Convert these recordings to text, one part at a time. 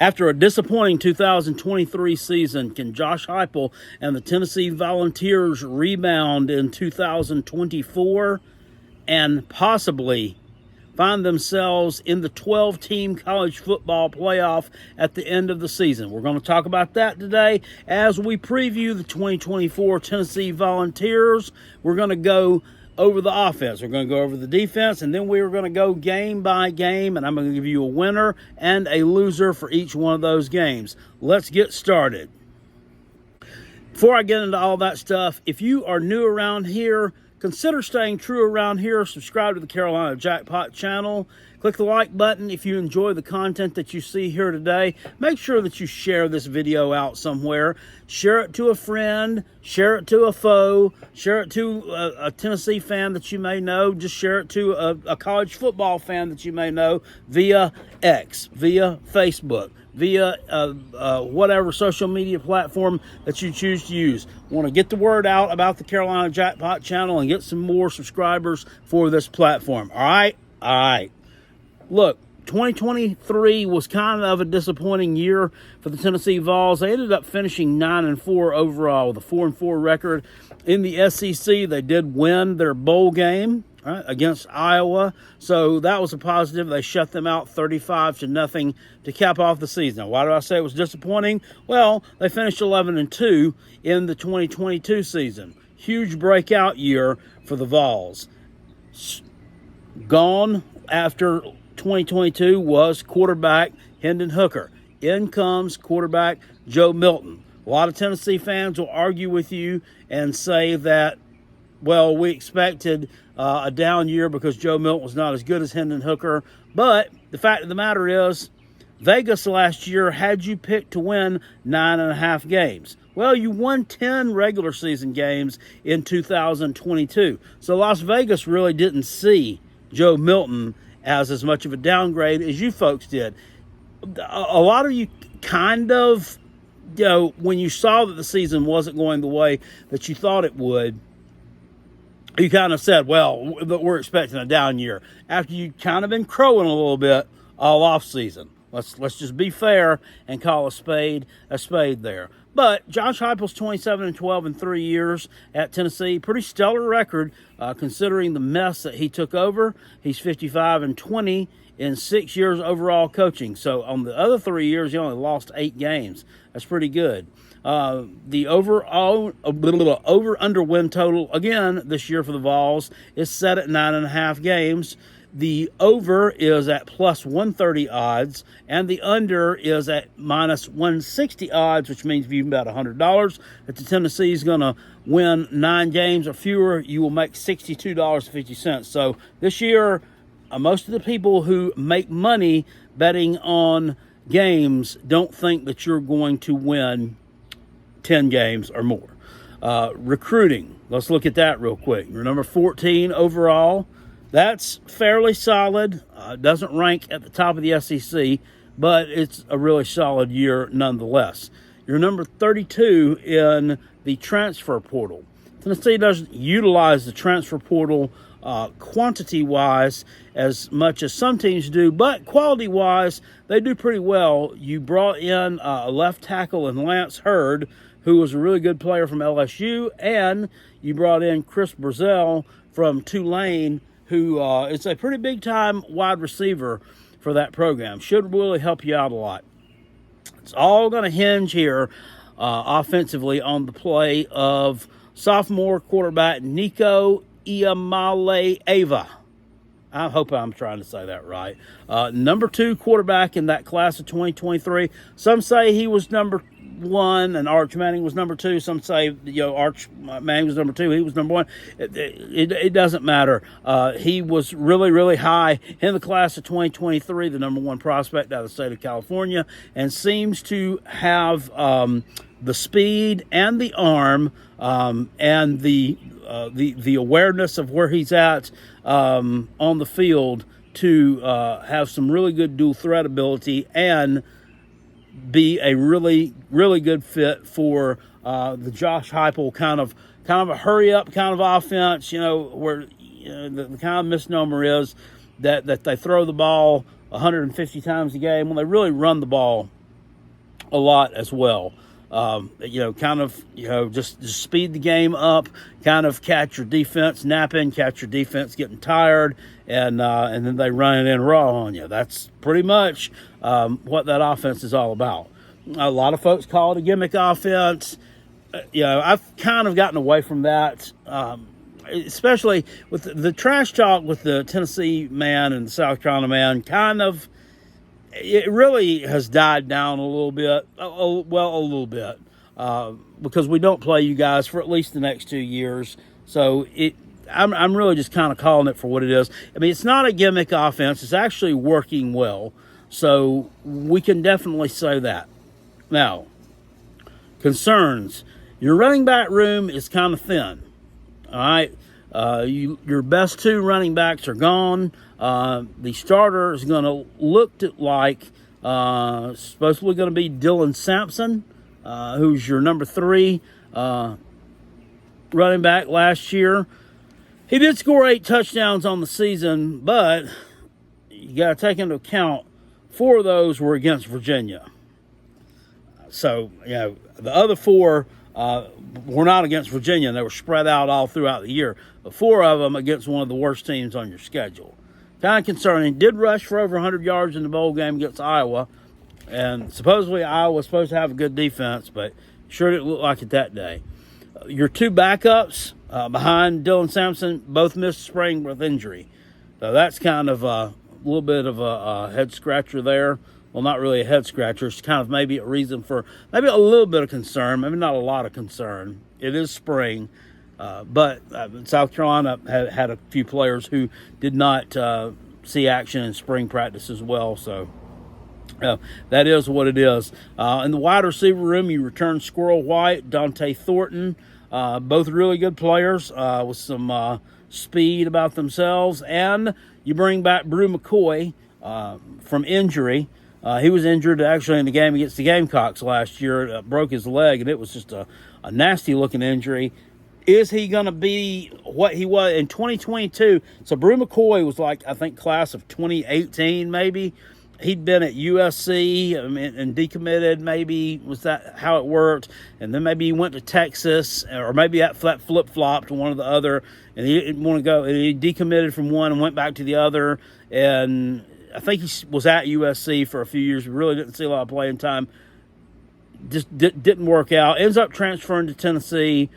After a disappointing 2023 season, can Josh Heupel and the Tennessee Volunteers rebound in 2024 and possibly find themselves in the 12-team college football playoff at the end of the season? We're going to talk about that today as we preview the 2024 Tennessee Volunteers. We're going to go over the offense. We're going to go over the defense, and then we're going to go game by game, and I'm going to give you a winner and a loser for each one of those games. Let's get started. Before I get into all that stuff, if you are new around here, consider staying true around here. Subscribe to the Carolina Jackpot channel. Click the like button if you enjoy the content that you see here today. Make sure that you share this video out somewhere. Share it to a friend. Share it to a foe. Share it to a Tennessee fan that you may know. Just share it to a college football fan that you may know via X, via Facebook, via whatever social media platform that you choose to use. Want to get the word out about the Carolina Jackpot channel and get some more subscribers for this platform. All right? All right. Look, 2023 was kind of a disappointing year for the Tennessee Vols. They ended up finishing 9-4 overall with a 4-4 record. In the SEC, they did win their bowl game against Iowa, so that was a positive. They shut them out 35-0 to cap off the season. Now, why do I say it was disappointing? Well, they finished 11-2 in the 2022 season. Huge breakout year for the Vols. Gone after 2022 was quarterback Hendon Hooker. In comes quarterback Joe Milton. A lot of Tennessee fans will argue with you and say that, well, we expected a down year because Joe Milton was not as good as Hendon Hooker. But the fact of the matter is, Vegas last year had you picked to win 9.5 games. Well, you won 10 regular season games in 2022. So Las Vegas really didn't see Joe Milton as much of a downgrade as you folks did. A lot of you kind of, when you saw that the season wasn't going the way that you thought it would, you kind of said, well, we're expecting a down year. After you kind of been crowing a little bit all off season. Let's just be fair and call a spade there. But Josh Heupel's 27-12 in 3 years at Tennessee. Pretty stellar record considering the mess that he took over. He's 55-20 in 6 years overall coaching. So on the other 3 years, he only lost 8 games. That's pretty good. The over-under win total, again, this year for the Vols is set at 9.5 games. The over is at plus 130 odds, and the under is at minus 160 odds, which means if you bet $100 that the Tennessee is going to win 9 games or fewer, you will make $62.50. So this year, most of the people who make money betting on games don't think that you're going to win 10 games or more. Recruiting, let's look at that real quick. You're number 14 overall. That's fairly solid. Doesn't rank at the top of the SEC, but it's a really solid year nonetheless. You're number 32 in the transfer portal. Tennessee doesn't utilize the transfer portal quantity-wise as much as some teams do, but quality-wise, they do pretty well. You brought in a left tackle in Lance Hurd, who was a really good player from LSU, and you brought in Chris Brazell from Tulane, who is a pretty big-time wide receiver for that program. Should really help you out a lot. It's all going to hinge here offensively on the play of sophomore quarterback Nico Iamaleava. I hope I'm trying to say that right. Number 2 quarterback in that class of 2023. Some say he was number 1 and Arch Manning was number 2. Some say, Arch Manning was number 2. He was number 1. It doesn't matter. He was really, really high in the class of 2023, the number 1 prospect out of the state of California, and seems to have the speed and the arm and the awareness of where he's at on the field to have some really good dual threat ability and be a really, really good fit for the Josh Heupel kind of a hurry up kind of offense, where the kind of misnomer is that they throw the ball 150 times a game when they really run the ball a lot as well. Just speed the game up, kind of catch your defense napping, catch your defense getting tired, and then they run it in raw on you. That's pretty much what that offense is all about. A lot of folks call it a gimmick offense. I've kind of gotten away from that, especially with the trash talk with the Tennessee man and the South Carolina man. It really has died down a little bit. A little bit, because we don't play you guys for at least the next 2 years. So I'm really just kind of calling it for what it is. I mean, it's not a gimmick offense. It's actually working well. So we can definitely say that. Now, concerns. Your running back room is kind of thin. All right. Your best 2 running backs are gone. The starter is going to look like supposedly going to be Dylan Sampson, who's your number 3 running back last year. He did score 8 touchdowns on the season, but you got to take into account 4 of those were against Virginia. So, the other 4 were not against Virginia, and they were spread out all throughout the year. But 4 of them against one of the worst teams on your schedule. Kind of concerning. Did rush for over 100 yards in the bowl game against Iowa, and supposedly Iowa was supposed to have a good defense, but sure didn't look like it that day. Your 2 backups behind Dylan Sampson both missed spring with injury. So that's kind of a little bit of a head scratcher there. Well, not really a head scratcher. It's kind of maybe a reason for maybe a little bit of concern, maybe not a lot of concern. It is spring, but South Carolina had a few players who did not see action in spring practice as well. So that is what it is. In the wide receiver room, you return Squirrel White, Dante Thornton, both really good players with some speed about themselves. And you bring back Brew McCoy from injury. He was injured actually in the game against the Gamecocks last year, broke his leg, and it was just a nasty-looking injury. Is he going to be what he was in 2022? So Brew McCoy was like, I think, class of 2018 maybe. He'd been at USC and decommitted, maybe. Was that how it worked? And then maybe he went to Texas, or maybe that flip-flopped to one or the other, and he didn't want to go. And he decommitted from one and went back to the other, and I think he was at USC for a few years. We really didn't see a lot of playing time. Just didn't work out. Ends up transferring to Tennessee.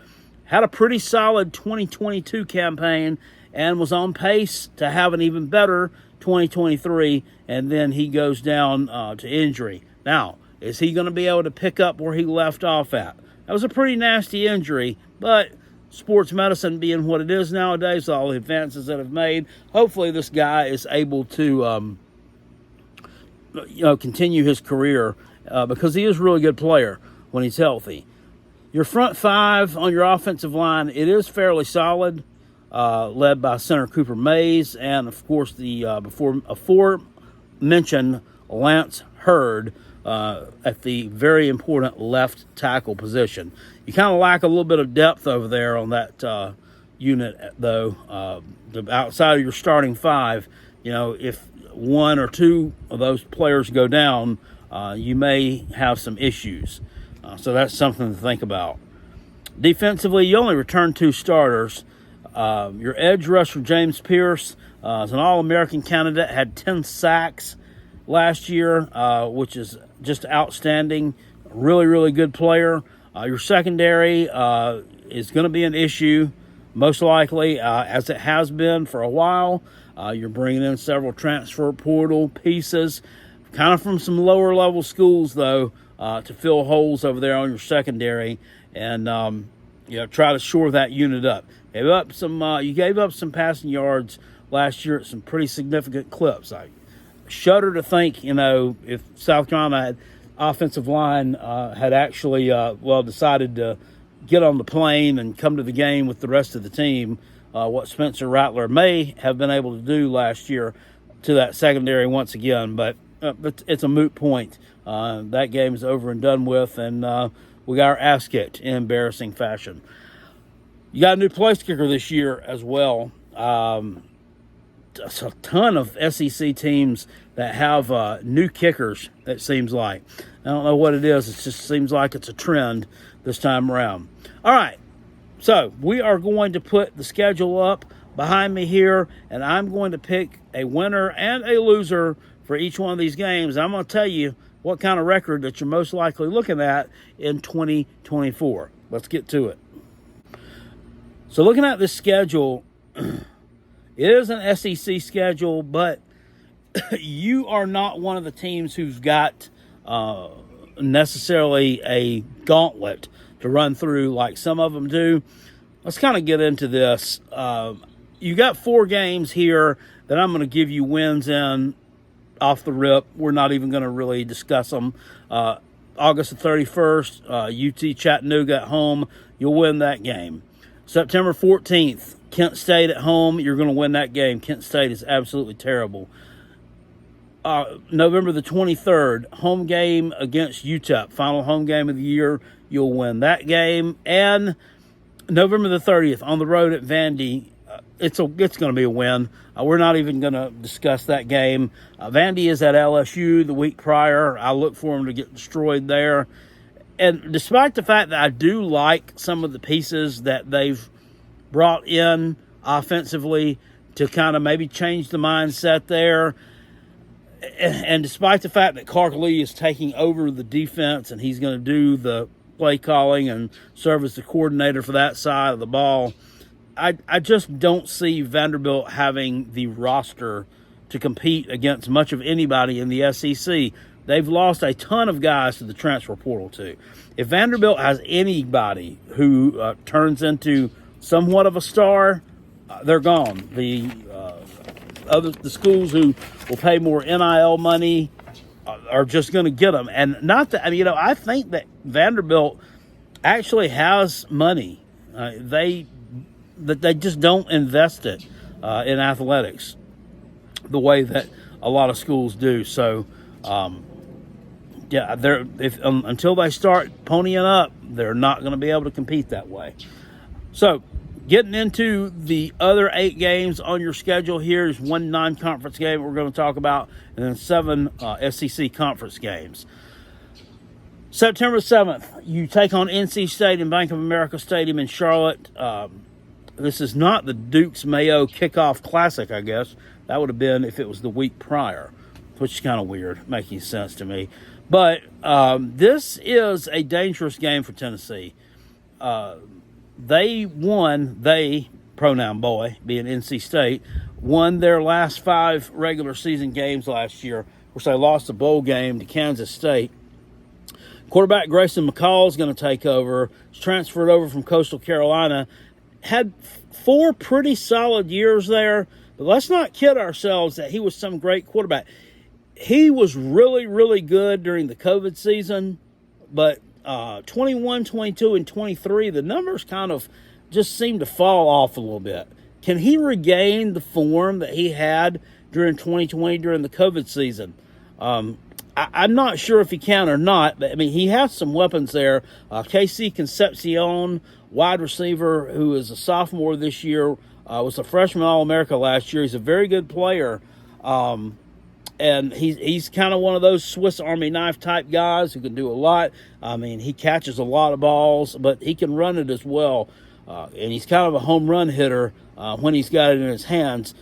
Had a pretty solid 2022 campaign and was on pace to have an even better 2023. And then he goes down to injury. Now, is he going to be able to pick up where he left off at? That was a pretty nasty injury, but sports medicine being what it is nowadays, all the advances that have made, hopefully this guy is able to continue his career because he is a really good player when he's healthy. Your front 5 on your offensive line, it is fairly solid, led by center Cooper Mays and, of course, the aforementioned Lance Hurd at the very important left tackle position. You kind of lack a little bit of depth over there on that unit, though. Outside of your starting 5, if 1 or 2 of those players go down, you may have some issues. So that's something to think about. Defensively, you only return 2 starters. Your edge rusher, James Pierce, is an All-American candidate, had 10 sacks last year, which is just outstanding. Really, really good player. Your secondary is going to be an issue, most likely, as it has been for a while. You're bringing in several transfer portal pieces, kind of from some lower level schools, though, to fill holes over there on your secondary and try to shore that unit up. You gave up some passing yards last year at some pretty significant clips. I shudder to think, if South Carolina offensive line had actually decided to get on the plane and come to the game with the rest of the team, what Spencer Rattler may have been able to do last year to that secondary once again, but it's a moot point. That game is over and done with, and we got our ass kicked in embarrassing fashion. You got a new place kicker this year as well. a ton of SEC teams that have new kickers, it seems like. I don't know what it is. It just seems like it's a trend this time around. All right. So we are going to put the schedule up behind me here, and I'm going to pick a winner and a loser for each one of these games. I'm going to tell you what kind of record that you're most likely looking at in 2024. Let's get to it. So looking at this schedule, it is an SEC schedule, but you are not one of the teams who's got necessarily a gauntlet to run through like some of them do. Let's kind of get into this. You got 4 games here that I'm going to give you wins in off the rip. We're not even going to really discuss them. August the 31st, UT Chattanooga at home. You'll win that game. September 14th, Kent State at home. You're going to win that game. Kent State is absolutely terrible. November the 23rd, home game against UTEP. Final home game of the year. You'll win that game. And November the 30th, on the road at Vandy. It's going to be a win. We're not even going to discuss that game. Vandy is at LSU the week prior. I look for them to get destroyed there. And despite the fact that I do like some of the pieces that they've brought in offensively to kind of maybe change the mindset there, and despite the fact that Clark Lee is taking over the defense and he's going to do the play calling and serve as the coordinator for that side of the ball, I just don't see Vanderbilt having the roster to compete against much of anybody in the SEC. They've lost a ton of guys to the transfer portal, too. If Vanderbilt has anybody who turns into somewhat of a star, they're gone. The schools who will pay more NIL money are just going to get them. And not that, I think that Vanderbilt actually has money. They just don't invest it in athletics the way that a lot of schools do. So, until they start ponying up, they're not going to be able to compete that way. So, getting into the other 8 games on your schedule here is 1 non-conference game we're going to talk about, and then 7 SEC conference games. September 7th, you take on NC State in Bank of America Stadium in Charlotte. This is not the Duke's Mayo Kickoff Classic, I guess. That would have been if it was the week prior, which is kind of weird, making sense to me. But this is a dangerous game for Tennessee. They, pronoun boy, being NC State, won their last 5 regular season games last year. Of course, they lost the bowl game to Kansas State. Quarterback Grayson McCall is going to take over. He's transferred over from Coastal Carolina. Had 4 pretty solid years there, but let's not kid ourselves that he was some great quarterback. He was really, really good during the COVID season, but 21, 22, and 23, the numbers kind of just seem to fall off a little bit. Can he regain the form that he had during 2020 during the COVID season? I'm not sure if he can or not, but he has some weapons there. KC Concepcion, wide receiver, who is a sophomore this year, was a freshman All-America last year. He's a very good player. And he's kind of one of those Swiss Army knife type guys who can do a lot. He catches a lot of balls, but he can run it as well. And he's kind of a home run hitter when he's got it in his hands.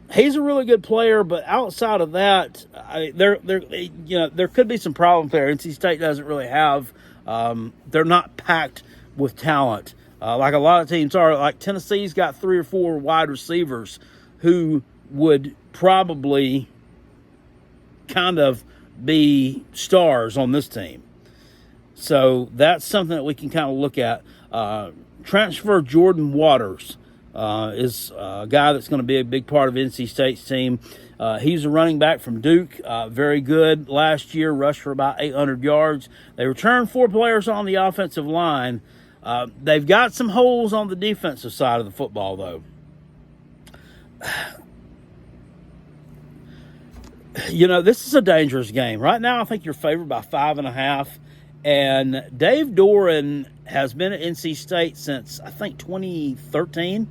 He's a really good player, but outside of that, there could be some problems there. NC State doesn't really have. They're not packed with talent like a lot of teams are. Like Tennessee's got 3 or 4 wide receivers who would probably kind of be stars on this team. So that's something that we can kind of look at. Transfer Jordan Waters is a guy that's going to be a big part of NC State's team. He's a running back from Duke, very good last year, rushed for about 800 yards. They returned 4 players on the offensive line. They've got some holes on the defensive side of the football, though. This is a dangerous game. Right now, I think you're favored by 5.5. And Dave Doran has been at NC State since, I think, 2013,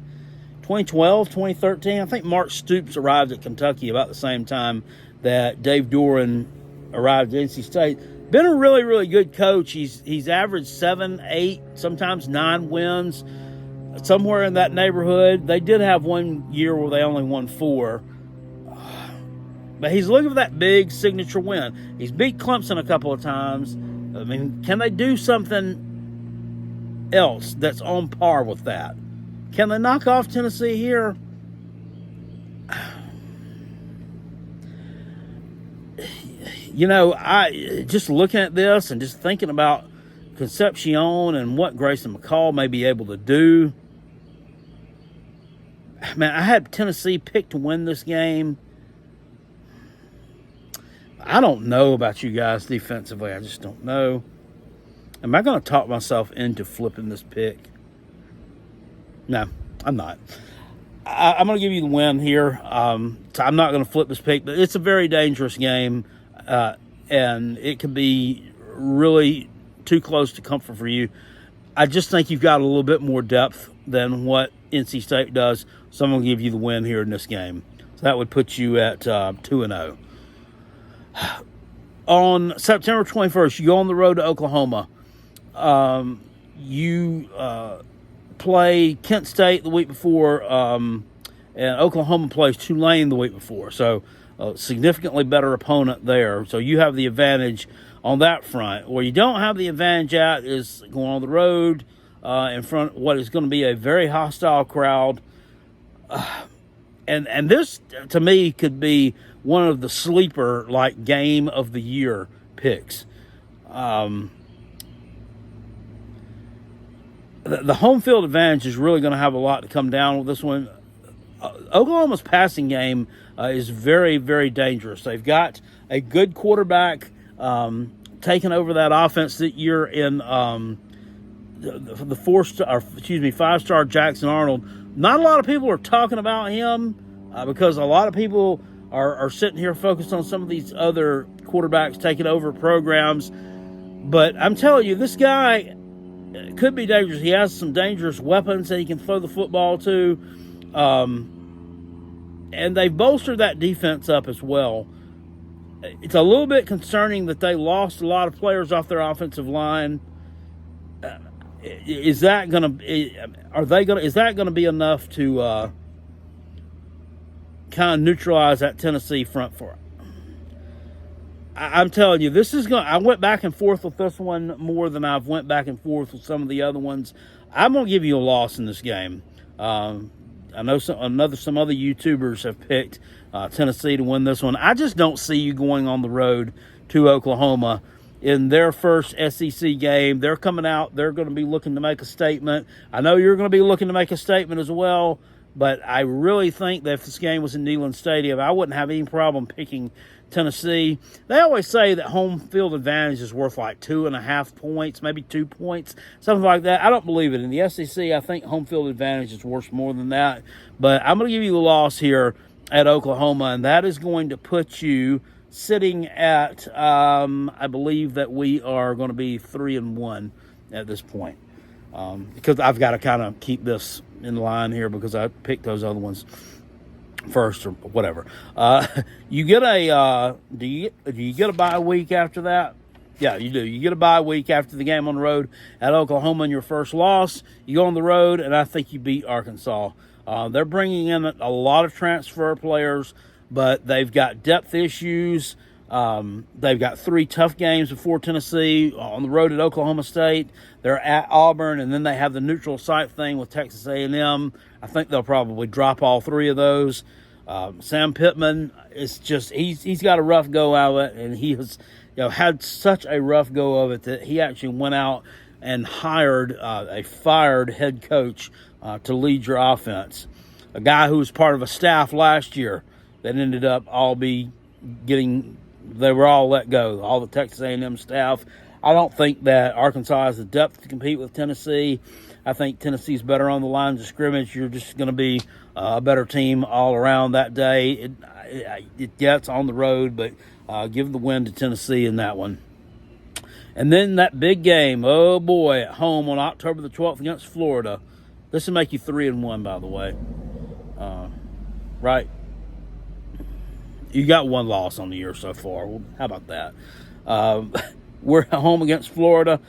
2012, 2013. I think Mark Stoops arrived at Kentucky about the same time that Dave Doran arrived at NC State. Been a really, really good coach. He's averaged 7, 8, sometimes 9 wins, somewhere in that neighborhood. They did have one year where they only won 4. But he's looking for that big signature win. He's beat Clemson a couple of times. I mean, can they do something else that's on par with that? Can they knock off Tennessee here? You know, I just looking at this and just thinking about Concepcion and what Grayson McCall may be able to do. Man, I had Tennessee picked to win this game. I don't know about you guys defensively. I just don't know. Am I going to talk myself into flipping this pick? No, I'm not. I'm going to give you the win here. So I'm not going to flip this pick, but it's a very dangerous game, and it could be really too close to comfort for you. I just think you've got a little bit more depth than what NC State does, so I'm going to give you the win here in this game. So that would put you at 2-0. On September 21st, you go on the road to Oklahoma. You play Kent State the week before, and Oklahoma plays Tulane the week before. So a significantly better opponent there. So you have the advantage on that front. Where you don't have the advantage at is going on the road in front of what is going to be a very hostile crowd. And this, to me, could be one of the sleeper, like, game of the year picks. The home field advantage is really going to have a lot to come down with this one. Oklahoma's passing game is very, very dangerous. They've got a good quarterback taking over that offense that year in the 5-star Jackson Arnold. Not a lot of people are talking about him because a lot of people are sitting here focused on some of these other quarterbacks taking over programs. But I'm telling you, this guy could be dangerous. He has some dangerous weapons that he can throw the football to. And they've bolstered that defense up as well. It's a little bit concerning that they lost a lot of players off their offensive line. Is that going to be enough to kind of neutralize that Tennessee front four? I'm telling you, this is I went back and forth with this one more than I've went back and forth with some of the other ones. I'm going to give you a loss in this game. I know some other YouTubers have picked Tennessee to win this one. I just don't see you going on the road to Oklahoma in their first SEC game. They're coming out. They're going to be looking to make a statement. I know you're going to be looking to make a statement as well, but I really think that if this game was in Neyland Stadium, I wouldn't have any problem picking Tennessee. They always say that home field advantage is worth like 2.5 points, maybe 2 points, something like that. I don't believe it. In the SEC, I think home field advantage is worth more than that. But I'm going to give you the loss here at Oklahoma, and that is going to put you sitting at, I believe that we are going to be 3-1 at this point. Because I've got to kind of keep this in line here because I picked those other ones first or whatever. You get a do you get a bye week after that? Yeah, you do. You get a bye week after the game on the road at Oklahoma in your first loss. You go on the road, and I think you beat Arkansas. They're bringing in a lot of transfer players, but they've got depth issues. They've got 3 tough games before Tennessee on the road at Oklahoma State. They're at Auburn, and then they have the neutral site thing with Texas A&M. I think they'll probably drop all 3 of those. Sam Pittman is just he's got a rough go of it, and he has had such a rough go of it that he actually went out and hired a fired head coach to lead your offense. A guy who was part of a staff last year that ended up they were all let go, all the Texas A&M staff. I don't think that Arkansas has the depth to compete with Tennessee. I think Tennessee's better on the lines of scrimmage. You're just going to be a better team all around that day. It gets on the road, but give the win to Tennessee in that one. And then that big game, oh boy, at home on October the 12th against Florida. This will make you 3-1, by the way. right? You got one loss on the year so far. Well, how about that? We're home against Florida.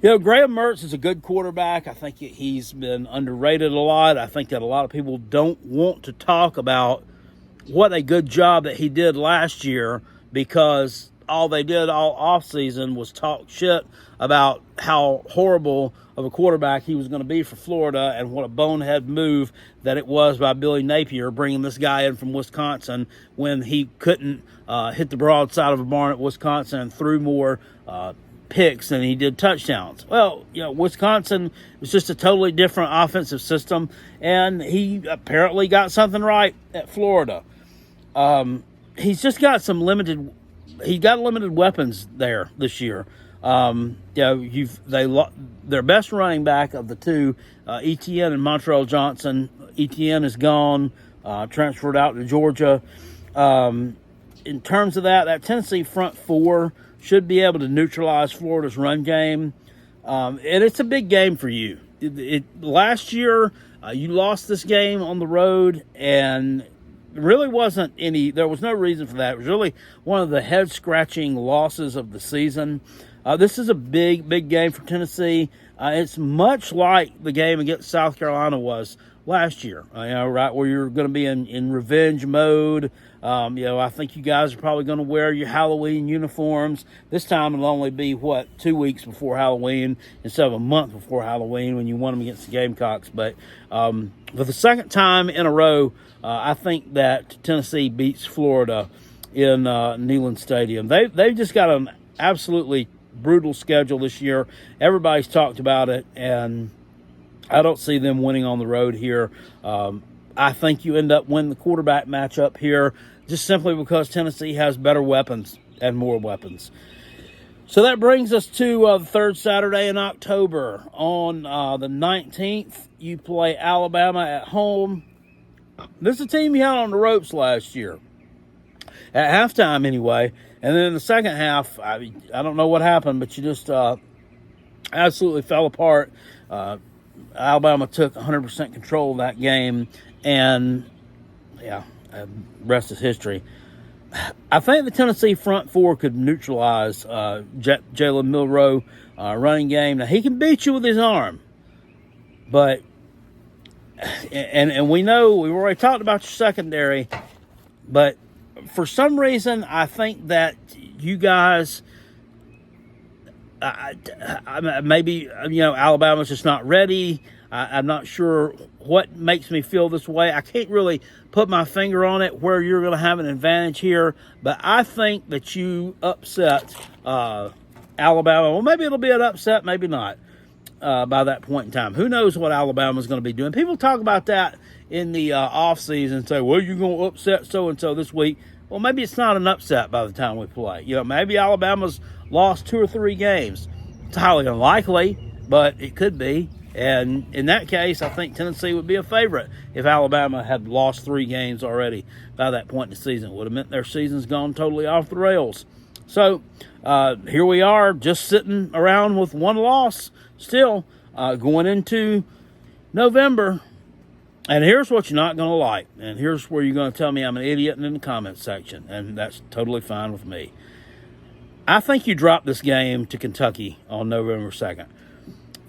Graham Mertz is a good quarterback. I think he's been underrated a lot. I think that a lot of people don't want to talk about what a good job that he did last year, because all they did all offseason was talk shit about how horrible of a quarterback he was going to be for Florida, and what a bonehead move that it was by Billy Napier bringing this guy in from Wisconsin when he couldn't hit the broadside of a barn at Wisconsin and threw more picks than he did touchdowns. Well, Wisconsin was just a totally different offensive system, and he apparently got something right at Florida. He's just got limited weapons there this year. Their best running back of the two, Etienne and Montreal Johnson. Etienne is gone, transferred out to Georgia. In terms of that Tennessee front four should be able to neutralize Florida's run game. And it's a big game for you. Last year, you lost this game on the road, and really there was no reason for that. It was really one of the head-scratching losses of the season. This is a big game for Tennessee. It's much like the game against South Carolina was last year, right where you're going to be in revenge mode. I think you guys are probably going to wear your Halloween uniforms. This time it'll only be, 2 weeks before Halloween instead of a month before Halloween when you won them against the Gamecocks. But for the second time in a row, I think that Tennessee beats Florida in Neyland Stadium. They've just got an absolutely brutal schedule this year. Everybody's talked about it, and I don't see them winning on the road here. I think you end up winning the quarterback matchup here, just simply because Tennessee has better weapons and more weapons. So that brings us to the third Saturday in October. On the 19th, you play Alabama at home. This is a team you had on the ropes last year, at halftime anyway. And then in the second half, I don't know what happened, but you just absolutely fell apart. Alabama took 100% control of that game, and rest is history. I think the Tennessee front four could neutralize Jalen Milroe running game. Now, he can beat you with his arm, but and we know we've already talked about your secondary, but for some reason I think that you guys. Maybe Alabama's just not ready. I'm not sure what makes me feel this way. I can't really put my finger on it where you're going to have an advantage here, but I think that you upset Alabama. Well, maybe it'll be an upset, maybe not by that point in time. Who knows what Alabama's going to be doing? People talk about that in the offseason and say, well, you're going to upset so-and-so this week. Well, maybe it's not an upset by the time we play. Maybe Alabama's lost 2 or 3 games. It's highly unlikely, but it could be. And in that case, I think Tennessee would be a favorite if Alabama had lost 3 games already by that point in the season. It would have meant their season's gone totally off the rails. So here we are, just sitting around with 1 loss still going into November. And here's what you're not going to like. And here's where you're going to tell me I'm an idiot in the comments section. And that's totally fine with me. I think you drop this game to Kentucky on November 2nd.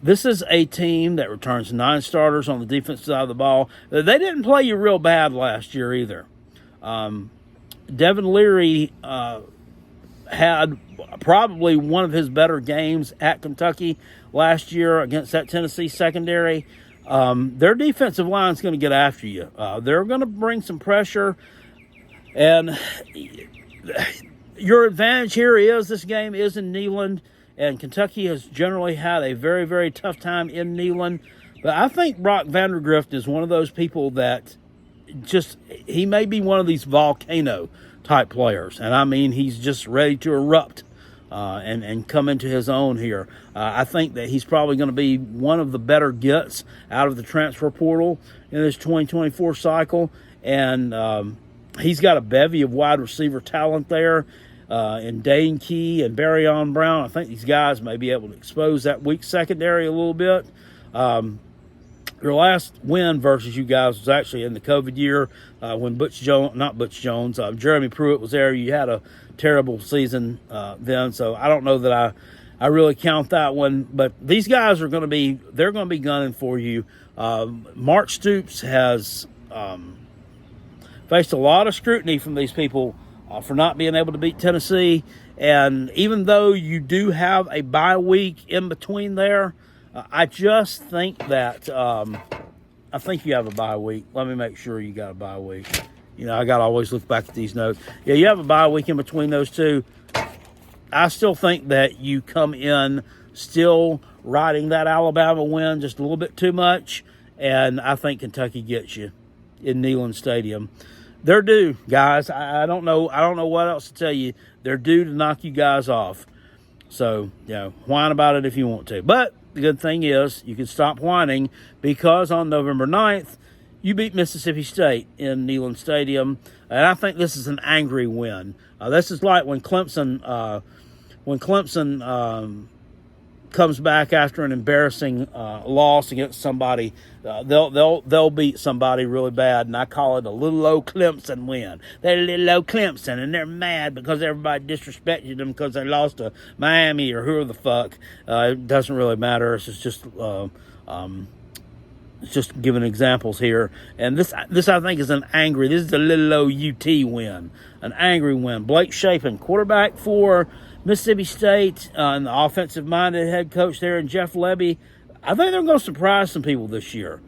This is a team that returns 9 starters on the defensive side of the ball. They didn't play you real bad last year either. Devin Leary had probably one of his better games at Kentucky last year against that Tennessee secondary. Their defensive line is going to get after you. They're going to bring some pressure. And your advantage here is this game is in Neyland. And Kentucky has generally had a very, very tough time in Neyland. But I think Brock Vandergrift is one of those people that he may be one of these volcano-type players. And I mean, he's just ready to erupt and come into his own here. I think that he's probably going to be one of the better gets out of the transfer portal in this 2024 cycle. And he's got a bevy of wide receiver talent there. And Dane Key and Barryon Brown. I think these guys may be able to expose that weak secondary a little bit. Your last win versus you guys was actually in the COVID year when Jeremy Pruitt was there. You had a terrible season then, so I don't know that I really count that one. But these guys they're going to be gunning for you. Mark Stoops has faced a lot of scrutiny from these people for not being able to beat Tennessee. And even though you do have a bye week in between there, I just think that I think you have a bye week. Let me make sure you got a bye week. I got to always look back at these notes. Yeah, you have a bye week in between those two. I still think that you come in still riding that Alabama win just a little bit too much, and I think Kentucky gets you in Neyland Stadium. They're due, guys. I don't know what else to tell you. They're due to knock you guys off. So, whine about it if you want to. But the good thing is you can stop whining because on November 9th, you beat Mississippi State in Neyland Stadium. And I think this is an angry win. This is like when Clemson comes back after an embarrassing loss against somebody. They'll beat somebody really bad, and I call it a little old Clemson win. They're little old Clemson, and they're mad because everybody disrespected them because they lost to Miami or whoever the fuck. It doesn't really matter. It's just giving examples here. And this I think is this is a little old UT win, an angry win. Blake Shapen, quarterback for Mississippi State, and the offensive-minded head coach there, and Jeff Lebby. I think they're going to surprise some people this year.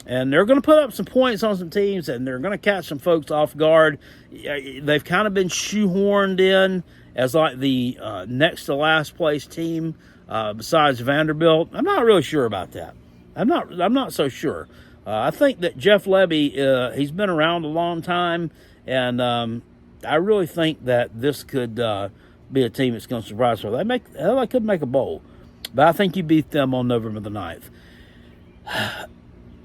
And they're going to put up some points on some teams, and they're going to catch some folks off guard. They've kind of been shoehorned in as like the next to last place team besides Vanderbilt. I'm not really sure about that. I'm not so sure. I think that Jeff Lebby, he's been around a long time, and I really think that this could be a team that's going to surprise her. They could make a bowl, but I think you beat them on November the 9th.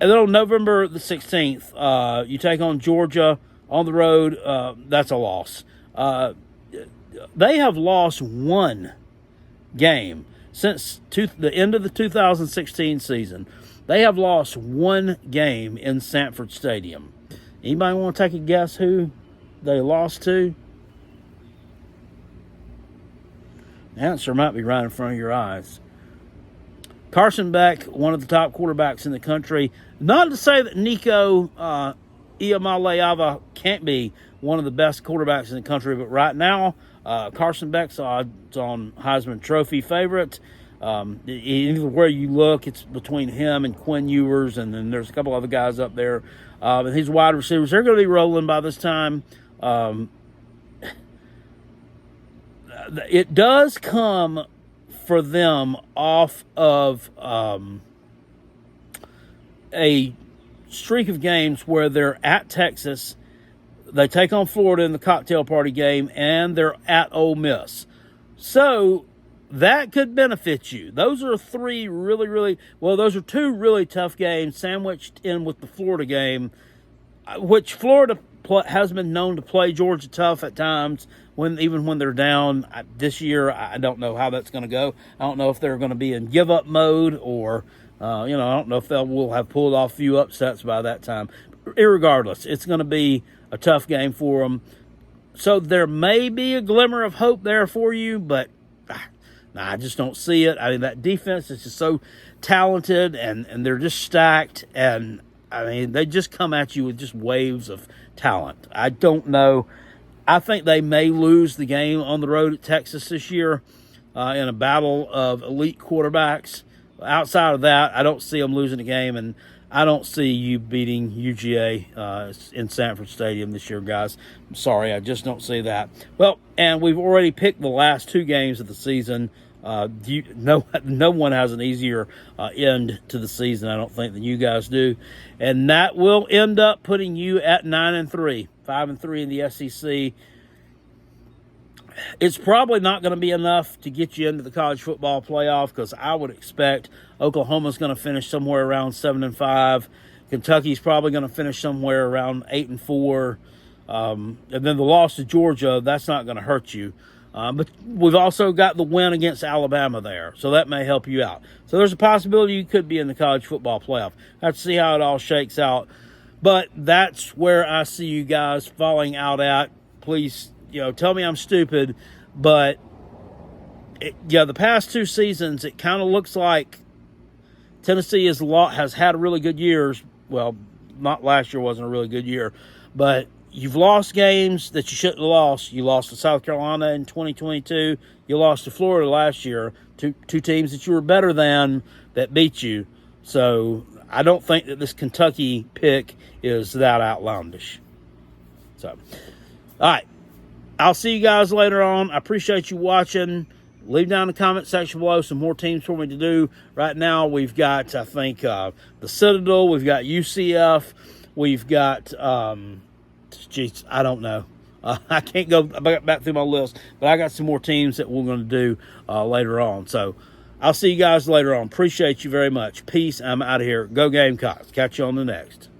And then on November the 16th, you take on Georgia on the road. That's a loss. They have lost one game since the end of the 2016 season. They have lost one game in Sanford Stadium. Anybody want to take a guess who they lost to? The answer might be right in front of your eyes. Carson Beck, one of the top quarterbacks in the country. Not to say that Nico Iamaleava can't be one of the best quarterbacks in the country, but right now, Carson Beck's odds on Heisman Trophy favorite. Either where you look, it's between him and Quinn Ewers, and then there's a couple other guys up there. And these wide receivers, they're going to be rolling by this time. It does come for them off of a streak of games where they're at Texas, they take on Florida in the cocktail party game, and they're at Ole Miss. So that could benefit you. Those are two really tough games sandwiched in with the Florida game, which Florida has been known to play Georgia tough at times, even when they're down. This year, I don't know how that's going to go. I don't know if they're going to be in give-up mode or, I don't know if will have pulled off a few upsets by that time. Irregardless, it's going to be a tough game for them. So there may be a glimmer of hope there for you, but I just don't see it. I mean, that defense is just so talented, and they're just stacked, and I mean, they just come at you with just waves of talent. I don't know. I think they may lose the game on the road at Texas this year in a battle of elite quarterbacks. Outside of that, I don't see them losing the game, and I don't see you beating UGA in Sanford Stadium this year, guys. I'm sorry, I just don't see that. Well, and we've already picked the last two games of the season. No one has an easier end to the season, I don't think, than you guys do. And that will end up putting you at 9-3, 5-3 in the SEC. It's probably not going to be enough to get you into the college football playoff, because I would expect Oklahoma's going to finish somewhere around 7-5. Kentucky's probably going to finish somewhere around 8-4. And then the loss to Georgia, that's not going to hurt you. But we've also got the win against Alabama there, so that may help you out. So there's a possibility you could be in the college football playoff. Have to see how it all shakes out. But that's where I see you guys falling out at. Please, tell me I'm stupid, but the past 2 seasons, it kind of looks like Tennessee has had really good years. Well, not last year wasn't a really good year, but you've lost games that you shouldn't have lost. You lost to South Carolina in 2022. You lost to Florida last year. Two teams that you were better than that beat you. So I don't think that this Kentucky pick is that outlandish. So, all right. I'll see you guys later on. I appreciate you watching. Leave down in the comment section below some more teams for me to do. Right now, we've got, I think, the Citadel. We've got UCF. We've got, I don't know. I can't go back through my list, but I got some more teams that we're going to do later on. So I'll see you guys later on. Appreciate you very much. Peace. I'm out of here. Go Gamecocks. Catch you on the next.